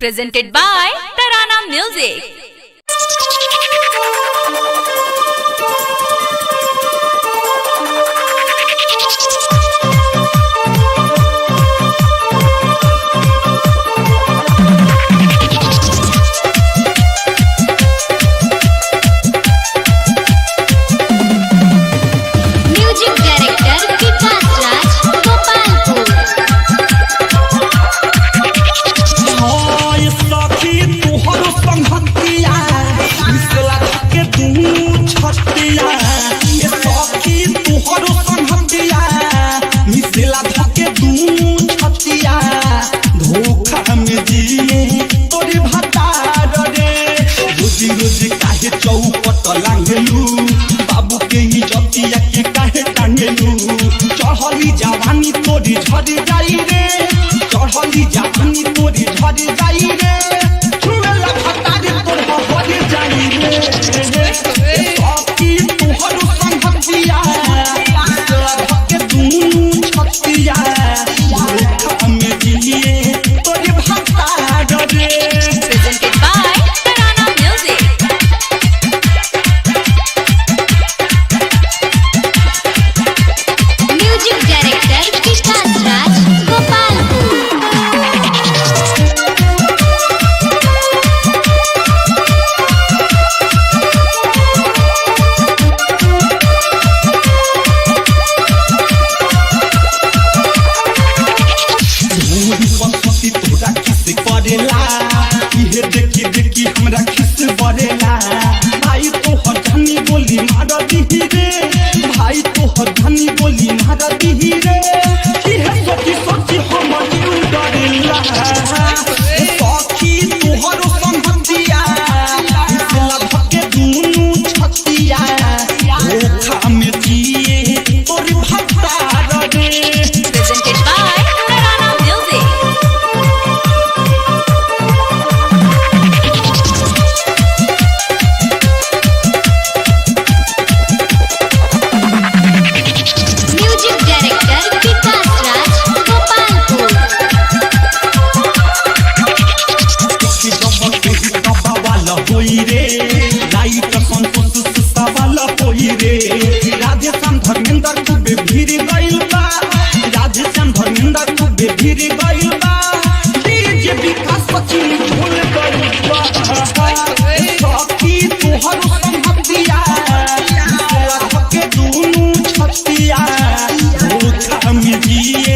Presented by Tarana Music. चौपट लांगलू बाबू के ही जतिया के काहे टांगलू चढ़ली जवानी तोरी झड़ जाई रे चढ़ली जवानी तोरी झड़ जाई रे छुएला फटारे तोर बढ़ जाई रे सखी तोहर संगतिया के दूनु छतिया हमें दिए तोरे भक्ता रे Presented by Tarana Music. Music director Vikas Raj Gopalpur. तोरा किस करेला इहे देखी देखी हमरा किस बरेला भाई तो हजानी बोली मार दीही रे भाई तो हजानी बोली मार दीही रे इहे सोची सोची हम जीव डरेला सखी तोहर संगतिया लगके दुनु छतिया धोखा में जिए तोरी भक्ता रे Presented by Tarana Music. Music director Vikas Raj Gopalpur. Radheshyam Dharmendra खूबे भीड़ गइल बा राधेश्याम धर्मेंद्र खूबे भीड़ गइल बा डीजे विकास सचिन भूल गइल बा सखी तोहर संगतिया के दुनु छतिया धोखा में जिए